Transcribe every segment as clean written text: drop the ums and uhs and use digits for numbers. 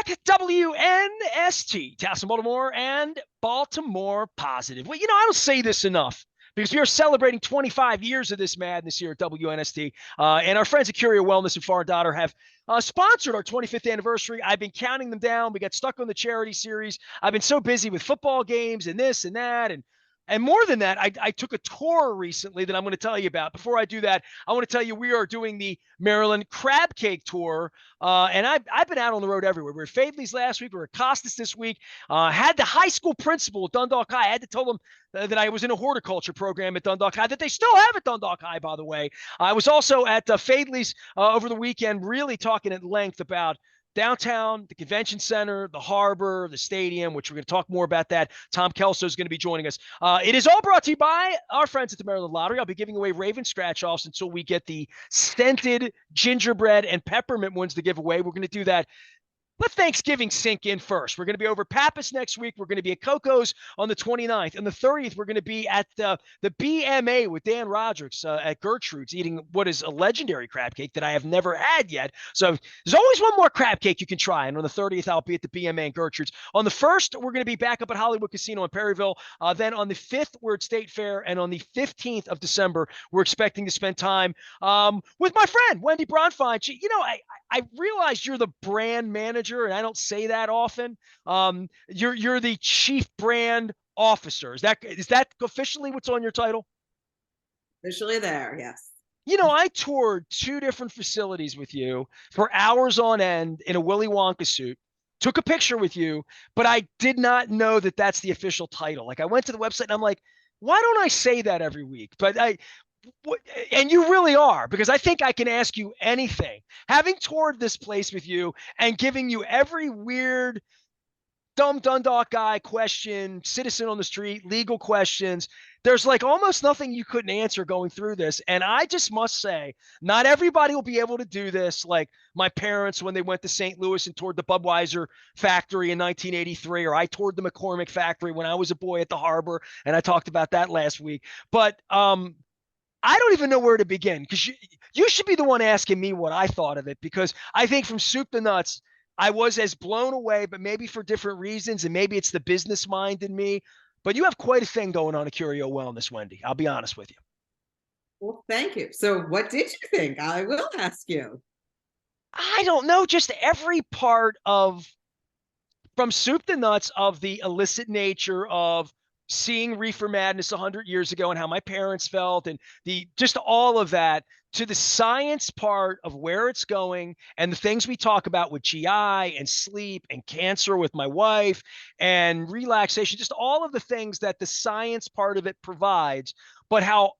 back. WNST, Towson, Baltimore, and Baltimore Positive. Well, I don't say this enough because we are celebrating 25 years of this madness here at WNST. And our friends at Curio Wellness and Far Daughter have sponsored our 25th anniversary. I've been counting them down. We got stuck on the charity series. I've been so busy with football games and this and that. And more than that, I took a tour recently that I'm going to tell you about. Before I do that, I want to tell you we are doing the Maryland Crab Cake Tour. And I've been out on the road everywhere. We were at Fadley's last week. We were at Costas this week. Had the high school principal at Dundalk High. I had to tell them that I was in a horticulture program at Dundalk High, that they still have at Dundalk High, by the way. I was also at Fadley's over the weekend, really talking at length about downtown, the convention center, the harbor, the stadium, which we're going to talk more about that. Tom Kelso is going to be joining us. It is all brought to you by our friends at the Maryland Lottery. I'll be giving away Raven scratch-offs until we get the scented gingerbread and peppermint ones to give away. We're going to do that. Let Thanksgiving sink in first. We're going to be over Pappas next week. We're going to be at Coco's on the 29th. On the 30th, we're going to be at the BMA with Dan Roderick's at Gertrude's, eating what is a legendary crab cake that I have never had yet. So there's always one more crab cake you can try. And on the 30th, I'll be at the BMA and Gertrude's. On the 1st, we're going to be back up at Hollywood Casino in Perryville. Then on the 5th, we're at State Fair. And on the 15th of December, we're expecting to spend time with my friend, Wendy Bronfein. I realize you're the brand manager, and I don't say that often. You're the chief brand officer. Is that officially what's on your title? Officially there, yes. I toured 2 different facilities with you for hours on end in a Willy Wonka suit. Took a picture with you, but I did not know that that's the official title. Like, I went to the website and I'm like, why don't I say that every week? And you really are, because I think I can ask you anything. Having toured this place with you and giving you every weird, dumb Dundalk guy question, citizen on the street, legal questions, there's like almost nothing you couldn't answer going through this. And I just must say, not everybody will be able to do this. Like my parents, when they went to St. Louis and toured the Budweiser factory in 1983, or I toured the McCormick factory when I was a boy at the harbor. And I talked about that last week. But, I don't even know where to begin, because you should be the one asking me what I thought of it, because I think from soup to nuts, I was as blown away, but maybe for different reasons, and maybe it's the business mind in me. But you have quite a thing going on at Curio Wellness, Wendy. I'll be honest with you. Well, thank you. So what did you think? I will ask you. I don't know, just every part of, from soup to nuts, of the illicit nature of seeing Reefer Madness 100 years ago and how my parents felt, and just all of that, to the science part of where it's going and the things we talk about with GI and sleep and cancer with my wife and relaxation, just all of the things that the science part of it provides, but how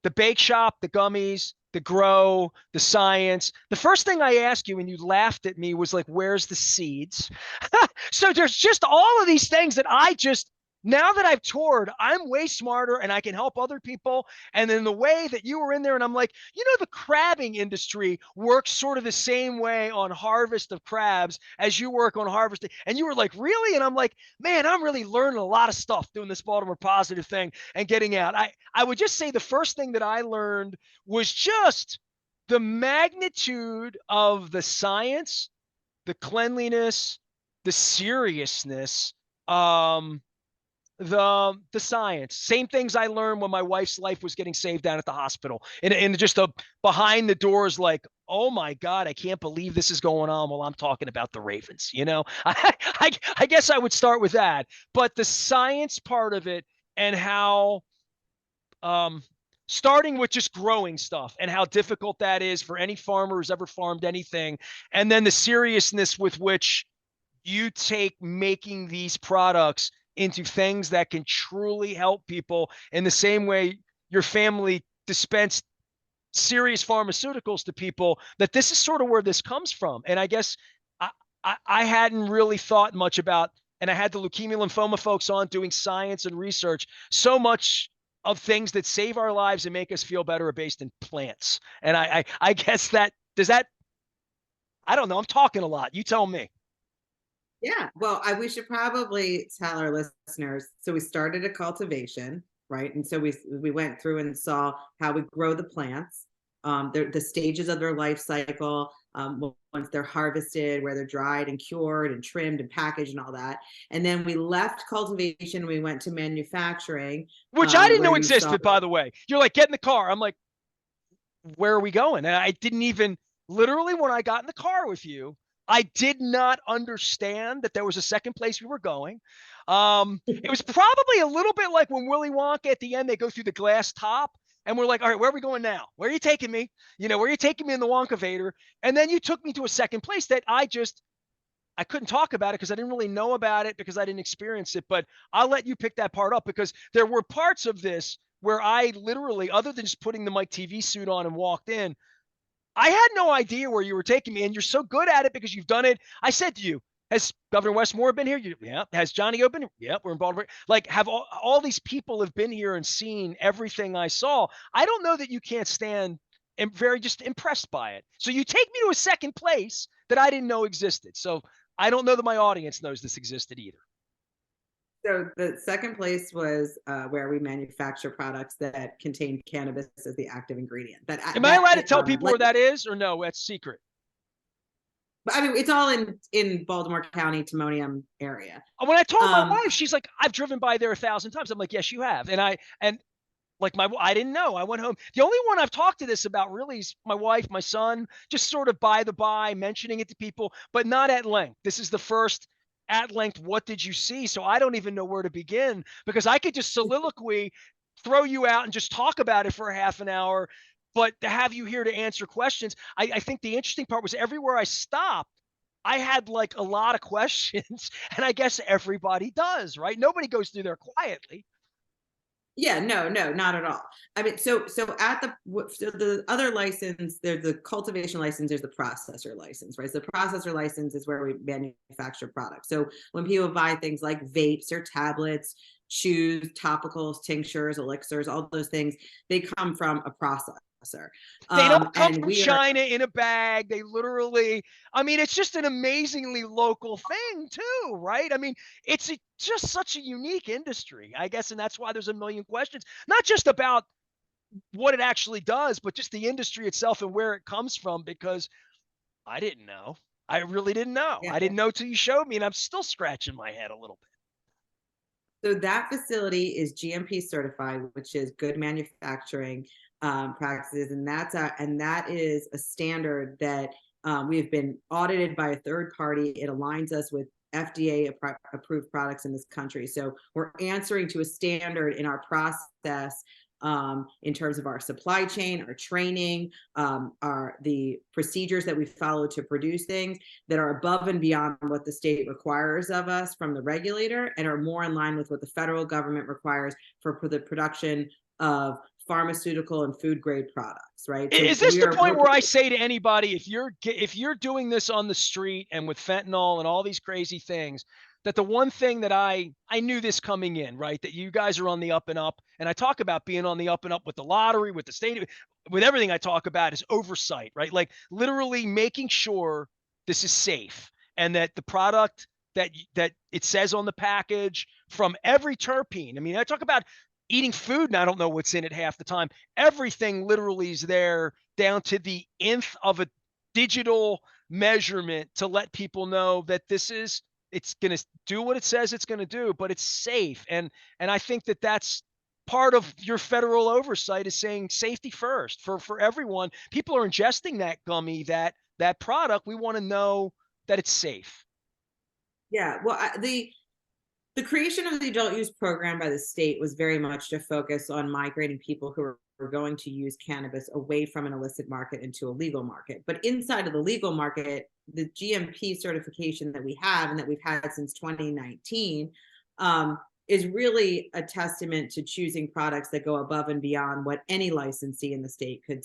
the bake shop, the gummies, the grow, the science. The first thing I asked you when you laughed at me was like, where's the seeds? So there's just all of these things that now that I've toured, I'm way smarter and I can help other people. And then the way that you were in there, and I'm like, the crabbing industry works sort of the same way on harvest of crabs as you work on harvesting. And you were like, really? And I'm like, man, I'm really learning a lot of stuff doing this Baltimore Positive thing and getting out. I would just say the first thing that I learned was just the magnitude of the science, the cleanliness, the seriousness, the science, same things I learned when my wife's life was getting saved down at the hospital, and just the behind the doors, like, oh my God, I can't believe this is going on while I'm talking about the Ravens. I guess I would start with that, but the science part of it, and how, starting with just growing stuff and how difficult that is for any farmer who's ever farmed anything. And then the seriousness with which you take making these products into things that can truly help people, in the same way your family dispensed serious pharmaceuticals to people, that this is sort of where this comes from. And I guess I hadn't really thought much about, and I had the leukemia lymphoma folks on doing science and research. So much of things that save our lives and make us feel better are based in plants. And I guess I don't know. I'm talking a lot. You tell me. Yeah, well, we should probably tell our listeners. So we started a cultivation, right? And so we went through and saw how we grow the plants, the stages of their life cycle, once they're harvested, where they're dried and cured and trimmed and packaged and all that. And then we left cultivation, we went to manufacturing, which I didn't where know you saw. existed, by the way. You're like, get in the car. I'm like, where are we going? And I didn't even, literally, when I got in the car with you, I did not understand that there was a second place we were going. It was probably a little bit like when Willy Wonka at the end, they go through the glass top and we're like, all right, where are we going now? Where are you taking me? You know, where are you taking me in the Wonka Vader? And then you took me to a second place that I couldn't talk about it because I didn't really know about it because I didn't experience it. But I'll let you pick that part up because there were parts of this where I literally, other than just putting the Mike TV suit on and walked in, I had no idea where you were taking me. And you're so good at it because you've done it. I said to you, has Governor Westmore been here? Yeah. Has Johnny O been here? Yeah, we're in Baltimore. Like, have all these people have been here and seen everything I saw. I don't know that you can't stand and very just impressed by it. So you take me to a second place that I didn't know existed. So I don't know that my audience knows this existed either. So the second place was where we manufacture products that contain cannabis as the active ingredient. Am I allowed to tell people where that is, or no? That's secret. I mean, it's all in Baltimore County, Timonium area. When I told my wife, she's like, "I've driven by there 1,000 times." I'm like, "Yes, you have." And like I didn't know. I went home. The only one I've talked to this about really is my wife, my son, just sort of by the by, mentioning it to people, but not at length. This is the first at length. What did you see? So I don't even know where to begin because I could just soliloquy, throw you out, and just talk about it for a half an hour. But to have you here to answer questions, I think the interesting part was everywhere I stopped, I had like a lot of questions, and I guess everybody does, right? Nobody goes through there quietly. Yeah, no, not at all. I mean, so the other license, there's the cultivation license, there's the processor license, right? So the processor license is where we manufacture products. So when people buy things like vapes or tablets, chews, topicals, tinctures, elixirs, all those things, they come from a processor. They don't come And from we are, China in a bag. They literally, I mean, it's just an amazingly local thing, too, right? I mean, just such a unique industry, I guess. And that's why there's a million questions, not just about what it actually does, but just the industry itself and where it comes from, because I didn't know. I really didn't know. yeah. I didn't know till you showed me, and I'm still scratching my head a little bit. So that facility is GMP certified, which is good manufacturing practices, and that is a standard that we have been audited by a third party. It aligns us with FDA approved products in this country. So we're answering to a standard in our process in terms of our supply chain, our training, the procedures that we follow to produce things that are above and beyond what the state requires of us from the regulator and are more in line with what the federal government requires for the production of pharmaceutical and food grade products, right? So is this the point where I say to anybody, if you're doing this on the street and with fentanyl and all these crazy things, that the one thing that I knew this coming in, right, that you guys are on the up and up, and I talk about being on the up and up with the lottery, with the state, with everything I talk about is oversight, right? Like literally making sure this is safe and that the product that it says on the package from every terpene. I mean, I talk about eating food and I don't know what's in it half the time. Everything literally is there down to the nth of a digital measurement to let people know that it's going to do what it says it's going to do, but it's safe. And I think that that's part of your federal oversight is saying safety first for everyone. People are ingesting that gummy, that product. We want to know that it's safe. Yeah, well, the creation of the adult use program by the state was very much to focus on migrating people who were going to use cannabis away from an illicit market into a legal market. But inside of the legal market, the GMP certification that we have and that we've had since 2019 is really a testament to choosing products that go above and beyond what any licensee in the state could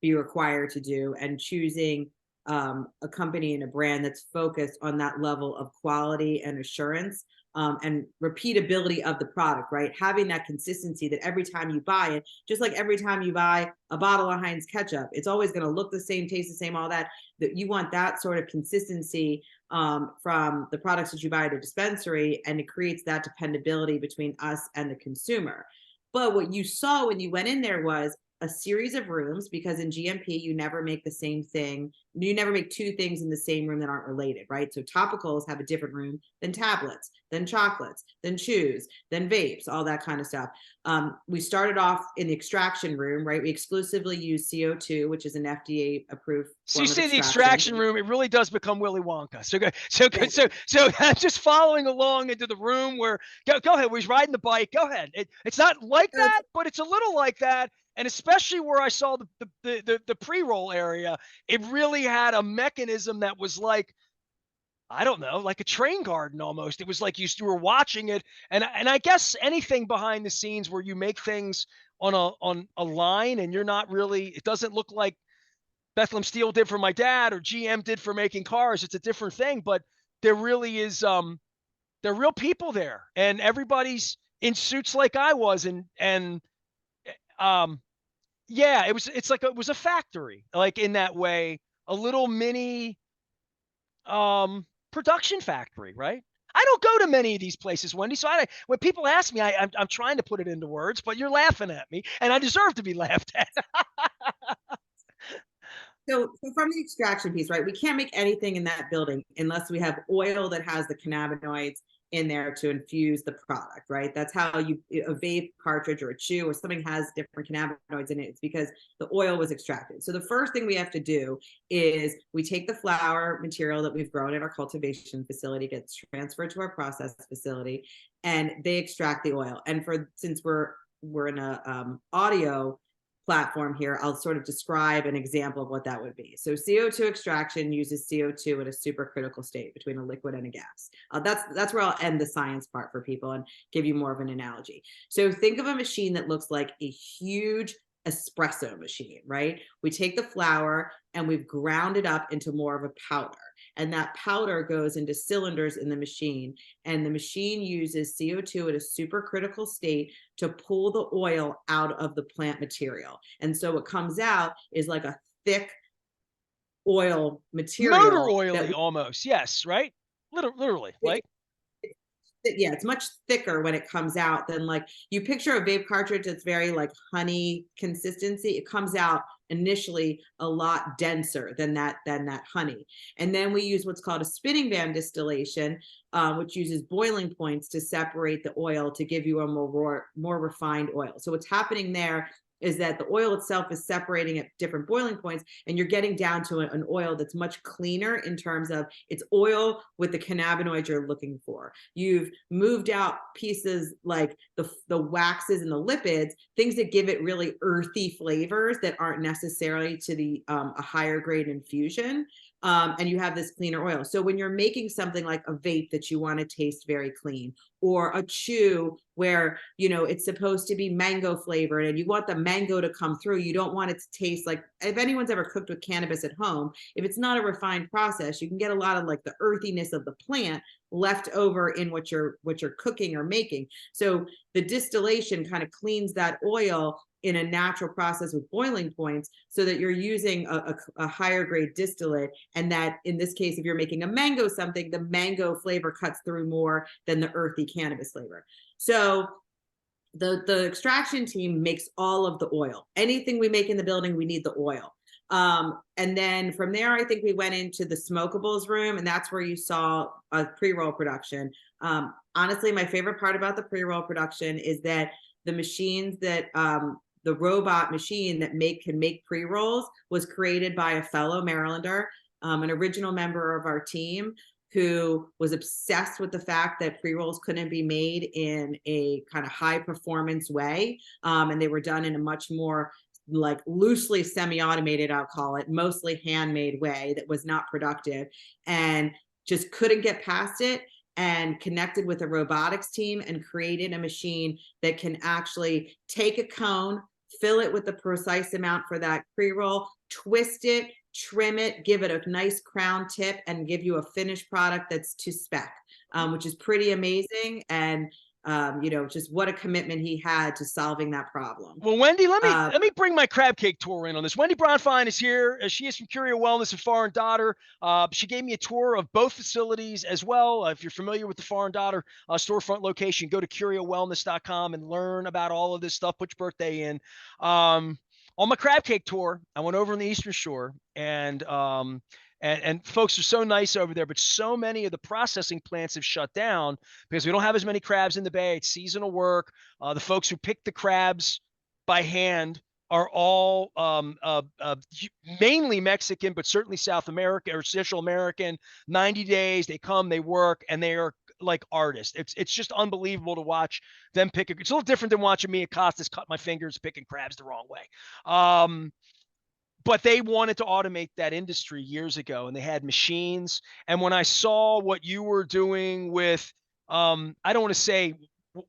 be required to do, and choosing a company and a brand that's focused on that level of quality and assurance and repeatability of the product, right? Having that consistency that every time you buy it, just like every time you buy a bottle of Heinz ketchup, it's always going to look the same, taste the same, all that, that you want that sort of consistency from the products that you buy at a dispensary, and it creates that dependability between us and the consumer. But what you saw when you went in there was a series of rooms, because in GMP, you never make the same thing. You never make two things in the same room that aren't related, right? So topicals have a different room than tablets, than chocolates, than chews, than vapes, all that kind of stuff. We started off in the extraction room, right? We exclusively use CO2, which is an FDA approved So you form of say the extraction. extraction room, it really does become Willy Wonka. So good. So Yeah. good. So I'm just following along into the room where go ahead. Where he's riding the bike. Go ahead. It's not like So that, but it's a little like that. And especially where I saw the pre-roll area, it really had a mechanism that was like, I don't know, like a train garden almost. It was like you were watching it, and I guess anything behind the scenes where you make things on a line and you're not really, it doesn't look like Bethlehem Steel did for my dad or GM did for making cars. It's a different thing, but there really is there are real people there, and everybody's in suits like I was, and um yeah, it's like it was a factory, like in that way, a little mini production factory, right? I don't go to many of these places, Wendy. So when people ask me, I'm trying to put it into words, but you're laughing at me, and I deserve to be laughed at. So from the extraction piece, right? We can't make anything in that building unless we have oil that has the cannabinoids in there to infuse the product, right? That's how a vape cartridge or a chew or something has different cannabinoids in it. It's because the oil was extracted. So the first thing we have to do is we take the flower material that we've grown in our cultivation facility, gets transferred to our process facility, and they extract the oil. And since we're in a audio platform here, I'll sort of describe an example of what that would be. So CO2 extraction uses CO2 in a supercritical state between a liquid and a gas. That's where I'll end the science part for people and give you more of an analogy. So think of a machine that looks like a huge espresso machine, right? We take the flour and we've ground it up into more of a powder. And that powder goes into cylinders in the machine. And the machine uses CO2 at a supercritical state to pull the oil out of the plant material. And so what comes out is like a thick oil material. Motor oily almost. Yes, right? Literally, like. Yeah, it's much thicker when it comes out than, like, you picture a vape cartridge that's very like honey consistency. It comes out initially a lot denser than that honey. And then we use what's called a spinning band distillation, which uses boiling points to separate the oil to give you a more refined oil. So what's happening there is that the oil itself is separating at different boiling points, and you're getting down to an oil that's much cleaner in terms of it's oil with the cannabinoids you're looking for. You've moved out pieces like the waxes and the lipids, things that give it really earthy flavors that aren't necessarily to the a higher grade infusion. And you have this cleaner oil. So when you're making something like a vape that you want to taste very clean, or a chew where, it's supposed to be mango flavored and you want the mango to come through, you don't want it to taste like, if anyone's ever cooked with cannabis at home, if it's not a refined process, you can get a lot of like the earthiness of the plant left over in what you're cooking or making. So the distillation kind of cleans that oil in a natural process with boiling points, so that you're using a higher grade distillate. And that in this case, if you're making a mango something, the mango flavor cuts through more than the earthy cannabis flavor. So the extraction team makes all of the oil. Anything we make in the building, we need the oil. And then from there, I think we went into the smokables room, and that's where you saw a pre-roll production. Honestly, my favorite part about the pre-roll production is that the machines that the robot machine that can make pre-rolls was created by a fellow Marylander, an original member of our team, who was obsessed with the fact that pre-rolls couldn't be made in a kind of high performance way. And they were done in a much more like loosely semi-automated, I'll call it, mostly handmade way that was not productive, and just couldn't get past it, and connected with a robotics team and created a machine that can actually take a cone, fill it with the precise amount for that pre-roll, twist it, trim it, give it a nice crown tip, and give you a finished product that's to spec, which is pretty amazing. And just what a commitment he had to solving that problem. Well, Wendy, let me bring my crab cake tour in on this. Wendy Bronfein is here. She is from Curio Wellness and Foreign Daughter. She gave me a tour of both facilities as well. If you're familiar with the Foreign Daughter storefront location, go to CurioWellness.com and learn about all of this stuff. Put your birthday in. on my crab cake tour, I went over on the Eastern Shore, and folks are so nice over there, but so many of the processing plants have shut down because we don't have as many crabs in the bay. It's seasonal work. The folks who pick the crabs by hand are all mainly Mexican, but certainly South American or Central American. 90 days, they come, they work, and they are like artists. It's just unbelievable to watch them pick. It's a little different than watching me at Costas cut my fingers picking crabs the wrong way. But they wanted to automate that industry years ago, and they had machines. And when I saw what you were doing with, I don't want to say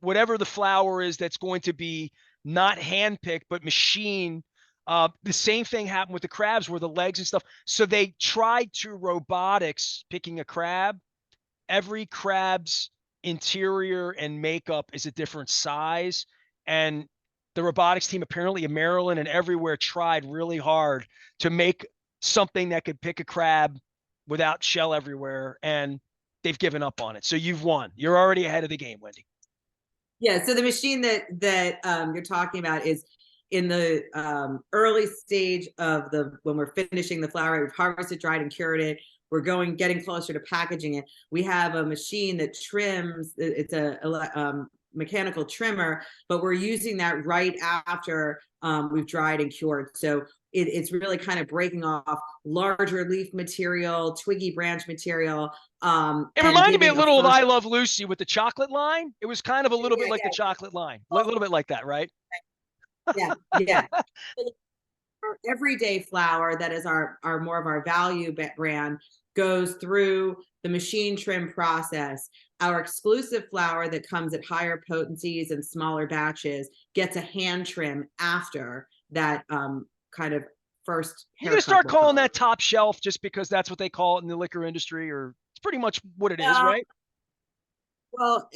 whatever the flower is that's going to be not handpicked, but machine. The same thing happened with the crabs, where the legs and stuff. So they tried to robotics picking a crab. Every crab's interior and makeup is a different size, and the robotics team apparently in Maryland and everywhere tried really hard to make something that could pick a crab without shell everywhere, and they've given up on it. So you've won. You're already ahead of the game, Wendy. Yeah, so the machine that you're talking about is in the early stage of when we're finishing the flower. We've harvested, dried, and cured it. We're getting closer to packaging it. We have a machine that trims. It's a mechanical trimmer, but we're using that right after we've dried and cured. So it's really kind of breaking off larger leaf material, twiggy branch material. It reminded me a little of I Love Lucy with the chocolate line. It was kind of a little bit like the chocolate line, a little bit like that, right? Yeah, yeah. Our everyday flour, that is our more of our value brand, goes through the machine trim process. Our exclusive flour that comes at higher potencies and smaller batches gets a hand trim after that kind of first. You're gonna start calling that top shelf just because that's what they call it in the liquor industry, or it's pretty much what it is, right? Well,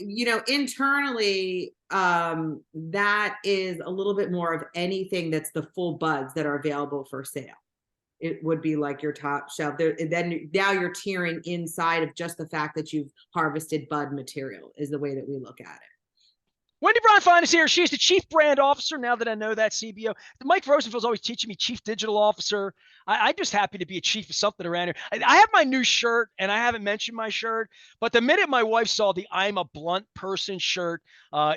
internally, that is a little bit more of anything that's the full buds that are available for sale. It would be like your top shelf. Then now you're tiering inside of just the fact that you've harvested bud material is the way that we look at it. Wendy Bronfein is here. She's the Chief Brand Officer, now that I know that CBO. Mike Rosenfeld's always teaching me Chief Digital Officer. I'm just happy to be a chief of something around here. I have my new shirt, and I haven't mentioned my shirt, but the minute my wife saw the I'm a Blunt Person shirt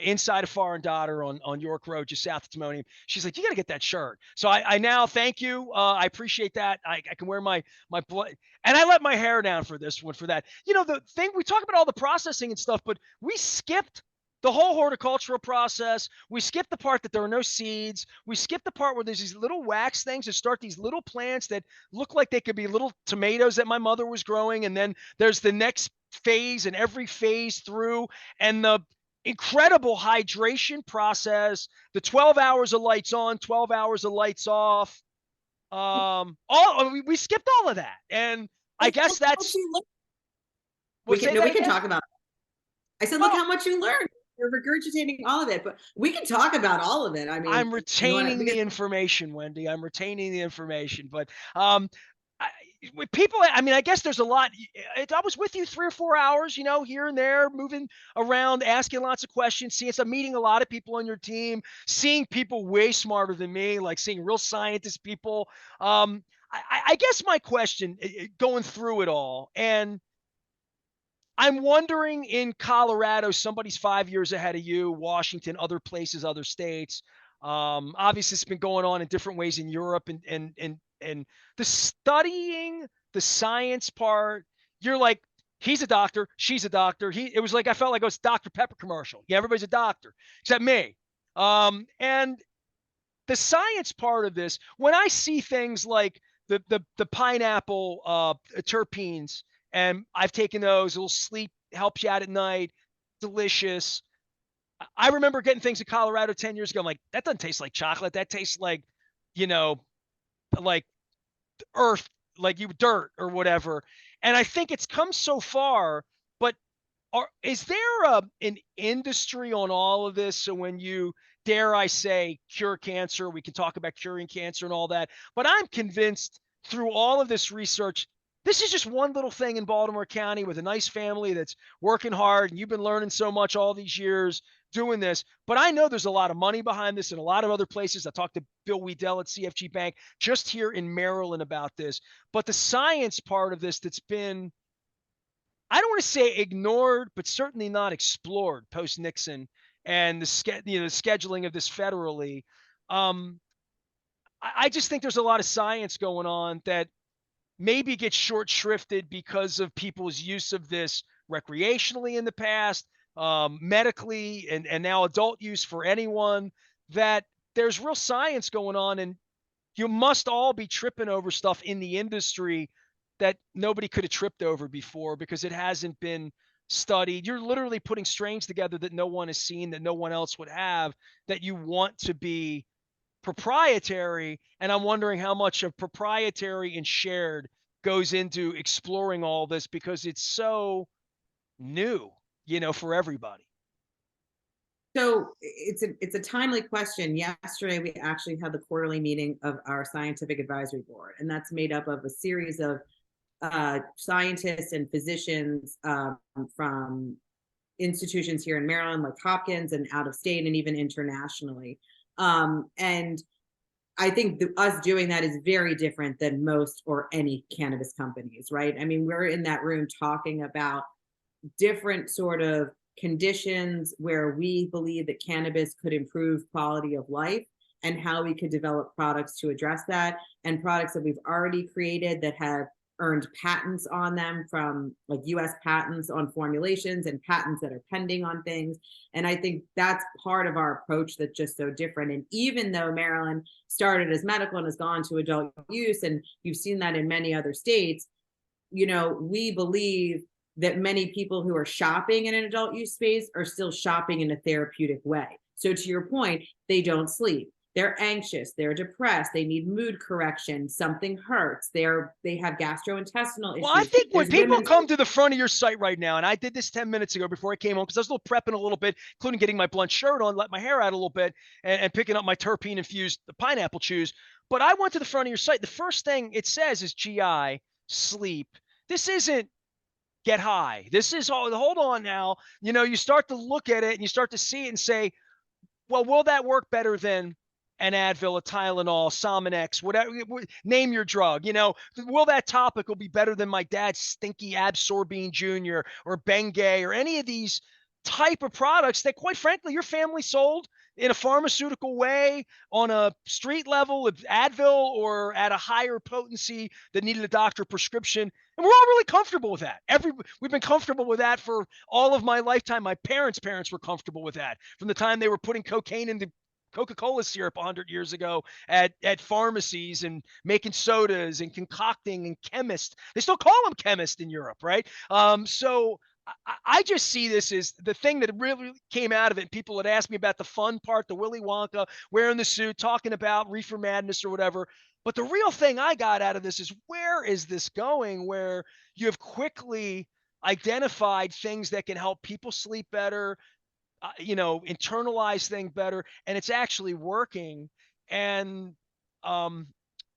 inside of Foreign Daughter on York Road, just south of Timonium, she's like, you got to get that shirt. So I now thank you. I appreciate that. I can wear my blood. And I let my hair down for this one, for that. The thing, we talk about all the processing and stuff, but we skipped the whole horticultural process. We skip the part that there are no seeds. We skip the part where there's these little wax things that start these little plants that look like they could be little tomatoes that my mother was growing. And then there's the next phase, and every phase through, and the incredible hydration process, the 12 hours of lights on, 12 hours of lights off. We skipped all of that. And I guess that's, we can talk about it. I said, look how much you learned. You're regurgitating all of it, but we can talk about all of it. I mean, I'm retaining the information, Wendy. I'm retaining the information, but with people, I mean, I guess there's a lot. I was with you 3 or 4 hours, here and there, moving around, asking lots of questions, meeting a lot of people on your team, seeing people way smarter than me, like seeing real scientist people. I guess my question, going through it all, and I'm wondering, in Colorado, somebody's 5 years ahead of you, Washington, other places, other states. Obviously, it's been going on in different ways in Europe, and the studying the science part. You're like, he's a doctor, she's a doctor. It was like, I felt like it was Dr. Pepper commercial. Yeah, everybody's a doctor except me. And the science part of this, when I see things like the pineapple terpenes, and I've taken those. A little sleep helps you out at night. Delicious. I remember getting things in Colorado 10 years ago. I'm like, that doesn't taste like chocolate. That tastes like, like earth, like dirt or whatever. And I think it's come so far, but is there an industry on all of this? So when you, dare I say, cure cancer, we can talk about curing cancer and all that. But I'm convinced through all of this research, This is just one little thing in Baltimore County with a nice family that's working hard, and you've been learning so much all these years doing this. But I know there's a lot of money behind this in a lot of other places. I talked to Bill Weedell at CFG Bank just here in Maryland about this. But the science part of this that's been, I don't want to say ignored, but certainly not explored post Nixon and the scheduling of this federally. Um, I just think there's a lot of science going on that maybe gets short shrifted because of people's use of this recreationally in the past, medically, and now adult use for anyone. That there's real science going on, and you must all be tripping over stuff in the industry that nobody could have tripped over before because it hasn't been studied. You're literally putting strains together that no one has seen, that no one else would have, that you want to be proprietary. And I'm wondering how much of proprietary and shared goes into exploring all this because it's so new, for everybody. So it's a timely question. Yesterday, we actually had the quarterly meeting of our scientific advisory board, and that's made up of a series of scientists and physicians from institutions here in Maryland, like Hopkins, and out of state, and even internationally. And I think us doing that is very different than most or any cannabis companies, right? I mean, we're in that room talking about different sort of conditions where we believe that cannabis could improve quality of life and how we could develop products to address that, and products that we've already created that have earned patents on them, from like US patents on formulations and patents that are pending on things. And I think that's part of our approach that's just so different. And even though Maryland started as medical and has gone to adult use, and you've seen that in many other states, we believe that many people who are shopping in an adult use space are still shopping in a therapeutic way. So to your point, they don't sleep. They're anxious, they're depressed, they need mood correction, something hurts, they have gastrointestinal Well, I issues. think when There's people women. come to the front of your site right now, and I did this 10 minutes ago before I came home because I was a little prepping a little bit, including getting my blunt shirt on, let my hair out a little bit, and picking up my terpene infused pineapple chews. But I went to the front of your site. The first thing it says is GI, sleep. This isn't get high. This is all, hold on now. You start to look at it and you start to see it and say, well, will that work better than an Advil, a Tylenol, Sominex, whatever, name your drug? Will that topical be better than my dad's stinky Absorbine Jr. or Bengay or any of these type of products that, quite frankly, your family sold in a pharmaceutical way on a street level of Advil or at a higher potency that needed a doctor prescription? And we're all really comfortable with that. We've been comfortable with that for all of my lifetime. My parents' parents were comfortable with that from the time they were putting cocaine into Coca-Cola syrup 100 years ago at pharmacies and making sodas and concocting, and chemists. They still call them chemists in Europe, right? So I just see this as the thing that really came out of it. People had asked me about the fun part, the Willy Wonka wearing the suit, talking about reefer madness or whatever. But the real thing I got out of this is, where is this going? Where you have quickly identified things that can help people sleep better, internalize things better, and it's actually working. And um,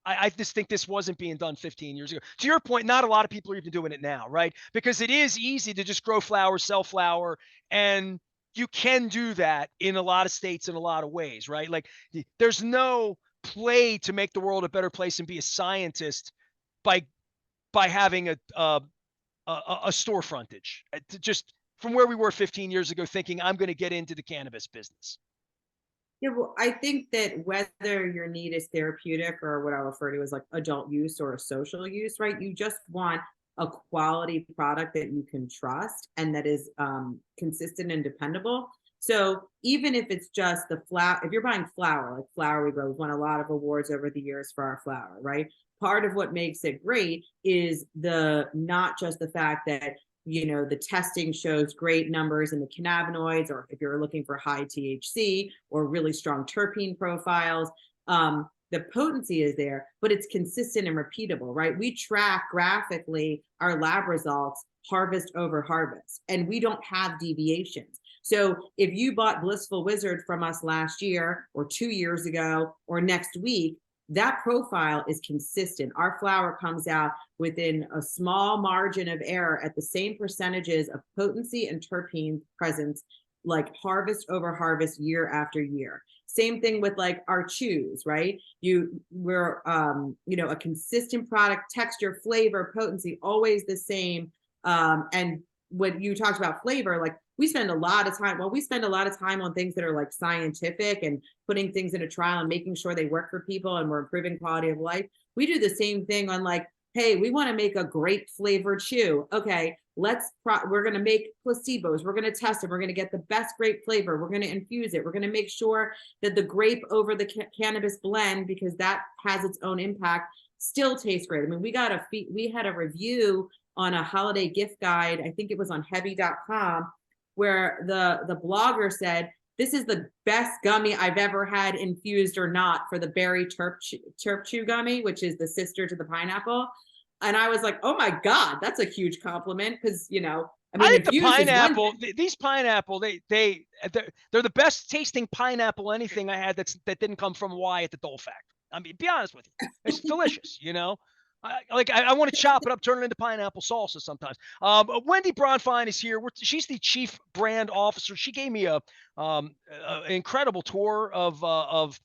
I just think this wasn't being done 15 years ago. To your point, not a lot of people are even doing it now, right? Because it is easy to just grow flower, sell flower, and you can do that in a lot of states in a lot of ways, right? Like, there's no play to make the world a better place and be a scientist by having a store frontage. Just from where we were 15 years ago, thinking I'm going to get into the cannabis business. Yeah, well, I think that whether your need is therapeutic or what I refer to as like adult use or a social use, right? You just want a quality product that you can trust and that is consistent and dependable. So even if it's just the flower, if you're buying flower, like Flower We Grow, we've won a lot of awards over the years for our flower, right? Part of what makes it great is not just the fact that the testing shows great numbers in the cannabinoids, or if you're looking for high THC or really strong terpene profiles, the potency is there, but it's consistent and repeatable, right? We track graphically our lab results harvest over harvest, and we don't have deviations. So if you bought Blissful Wizard from us last year or 2 years ago or next week, that profile is consistent. Our flower comes out within a small margin of error at the same percentages of potency and terpene presence, like harvest over harvest, year after year. Same thing with like our chews, right? We're a consistent product, texture, flavor, potency, always the same. And when you talked about flavor, like we spend a lot of time, on things that are like scientific and putting things in a trial and making sure they work for people and we're improving quality of life. We do the same thing on like, hey, we want to make a grape flavored chew. Okay, we're going to make placebos. We're going to test it. We're going to get the best grape flavor. We're going to infuse it. We're going to make sure that the grape over the cannabis blend, because that has its own impact, still tastes great. I mean, we had a review on a holiday gift guide. I think it was on heavy.com, where the blogger said, this is the best gummy I've ever had, infused or not, for the berry terp chew gummy, which is the sister to the pineapple. And I was like, oh my God, that's a huge compliment. Cause I mean, I think the infused is one pineapple, thing. these pineapple, they're the best tasting pineapple anything I had that didn't come from Hawaii at the Dole Factory. I mean, be honest with you, it's delicious. I want to chop it up, turn it into pineapple salsa sometimes. Wendy Bronfein is here. She's the chief brand officer. She gave me an incredible tour of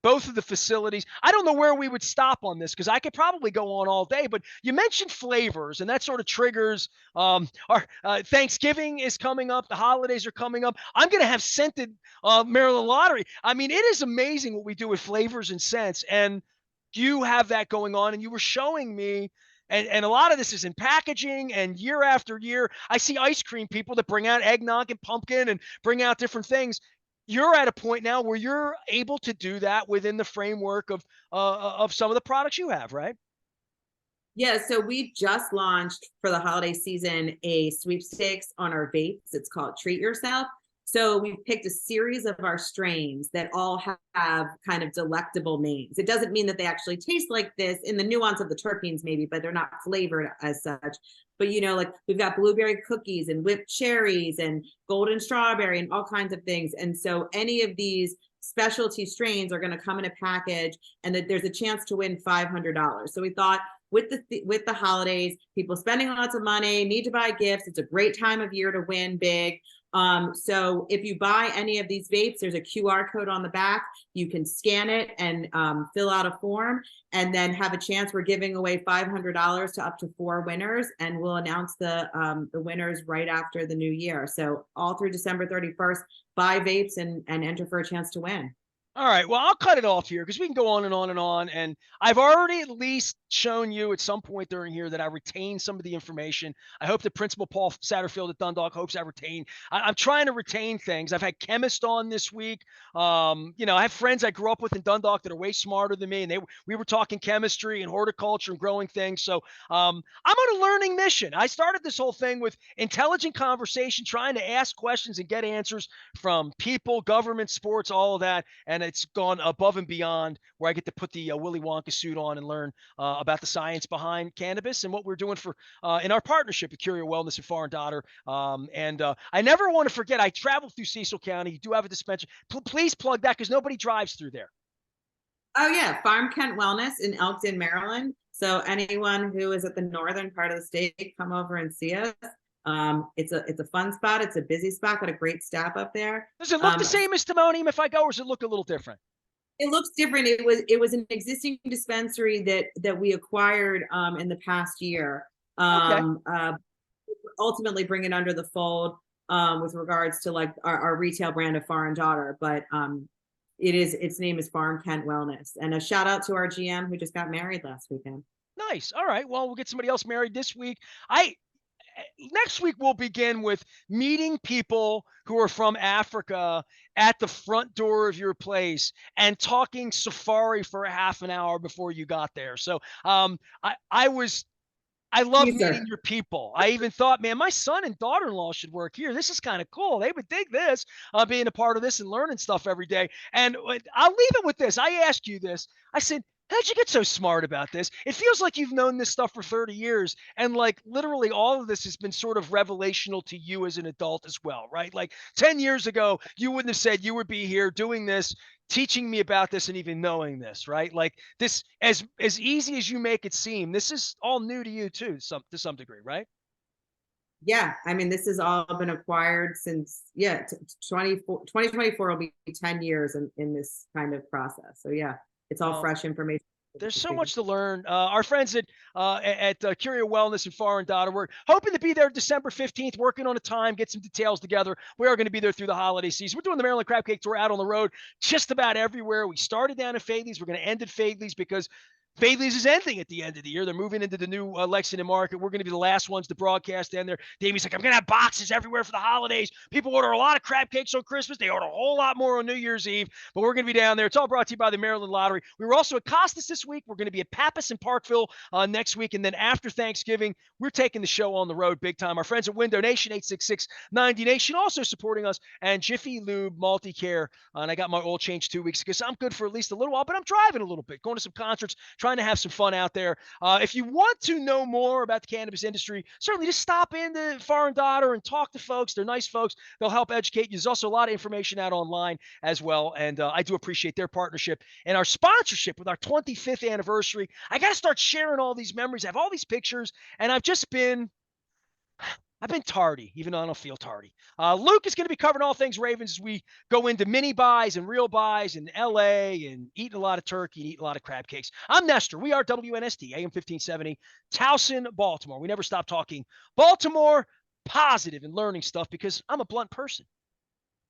both of the facilities. I don't know where we would stop on this because I could probably go on all day, but you mentioned flavors, and that sort of triggers our Thanksgiving is coming up. The holidays are coming up. I'm going to have scented Maryland Lottery. I mean, it is amazing what we do with flavors and scents, and you have that going on, and you were showing me, and a lot of this is in packaging, and year after year, I see ice cream people that bring out eggnog and pumpkin and bring out different things. You're at a point now where you're able to do that within the framework of some of the products you have, right? Yeah, so we just launched for the holiday season a sweepstakes on our vapes. It's called Treat Yourself. So we picked a series of our strains that all have kind of delectable names. It doesn't mean that they actually taste like this in the nuance of the terpenes, maybe, but they're not flavored as such. But like we've got blueberry cookies and whipped cherries and golden strawberry and all kinds of things. And so any of these specialty strains are going to come in a package, and that there's a chance to win $500. So we thought, with the holidays, people spending lots of money, need to buy gifts. It's a great time of year to win big. So if you buy any of these vapes, there's a QR code on the back. You can scan it and fill out a form, and then have a chance. We're giving away $500 to up to 4 winners, and we'll announce the winners right after the new year. So all through December 31st, buy vapes and enter for a chance to win. All right. Well, I'll cut it off here because we can go on and on and on. And I've already at least shown you at some point during here that I retain some of the information. I hope that Principal Paul Satterfield at Dundalk hopes I retain. I'm trying to retain things. I've had chemists on this week. I have friends I grew up with in Dundalk that are way smarter than me, and we were talking chemistry and horticulture and growing things. So I'm on a learning mission. I started this whole thing with intelligent conversation, trying to ask questions and get answers from people, government, sports, all of that. And it's gone above and beyond, where I get to put the Willy Wonka suit on and learn about the science behind cannabis and what we're doing for in our partnership with Curio Wellness and Far and Daughter. I never want to forget, I traveled through Cecil County. You do have a dispensary. Please plug that because nobody drives through there. Oh yeah, Farm Kent Wellness in Elkton, Maryland. So anyone who is at the northern part of the state, come over and see us. It's a fun spot. It's a busy spot. Got a great staff up there. Does it look the same as Timonium if I go, or does it look a little different? It looks different. It was an existing dispensary that we acquired in the past year. Okay. Ultimately bring it under the fold with regards to like our retail brand of Far and Daughter, but its name is Farm Kent Wellness. And a shout out to our GM who just got married last weekend. Nice. All right. Well, we'll get somebody else married this week. Next week we'll begin with meeting people who are from Africa at the front door of your place and talking safari for a half an hour before you got there. So I love meeting your people. I even thought, man, my son and daughter-in-law should work here. This is kind of cool. They would dig this, being a part of this and learning stuff every day. And I'll leave it with this. I asked you this. I said, How'd you get so smart about this? It feels like you've known this stuff for 30 years, and like literally all of this has been sort of revelational to you as an adult as well, right? Like 10 years ago, you wouldn't have said you would be here doing this, teaching me about this and even knowing this, right? Like this, as easy as you make it seem, this is all new to you too, to some degree, right? Yeah, I mean, this has all been acquired since, yeah, 2024 will be 10 years in this kind of process. So yeah, it's all Well, fresh information. there's so much to learn. Our friends at Curio Wellness and Far and Data, we're hoping to be there December 15th, working on a time, get some details together. We are going to be there through the holiday season. We're doing the Maryland Crab Cake Tour out on the road just about everywhere. We started down at Faidley's. We're going to end at Faidley's because Faidley's is ending at the end of the year. They're moving into the new Lexington market. We're going to be the last ones to broadcast down there. Davey's like, I'm going to have boxes everywhere for the holidays. People order a lot of crab cakes on Christmas. They order a whole lot more on New Year's Eve, but we're going to be down there. It's all brought to you by the Maryland Lottery. We were also at Costas this week. We're going to be at Pappas and Parkville next week. And then after Thanksgiving, we're taking the show on the road big time. Our friends at Window Nation, 866-90 Nation, also supporting us, and Jiffy Lube Multi-Care. And I got my oil changed 2 weeks because I'm good for at least a little while, but I'm driving a little bit, going to some concerts, trying to have some fun out there. If you want to know more about the cannabis industry, certainly just stop into Far and Daughter and talk to folks. They're nice folks. They'll help educate you. There's also a lot of information out online as well. And I do appreciate their partnership and our sponsorship with our 25th anniversary. I got to start sharing all these memories. I have all these pictures, and I've been tardy, even though I don't feel tardy. Luke is going to be covering all things Ravens as we go into mini buys and real buys in LA and eating a lot of turkey and eating a lot of crab cakes. I'm Nestor. We are WNST, AM 1570, Towson, Baltimore. We never stop talking Baltimore positive and learning stuff because I'm a blunt person.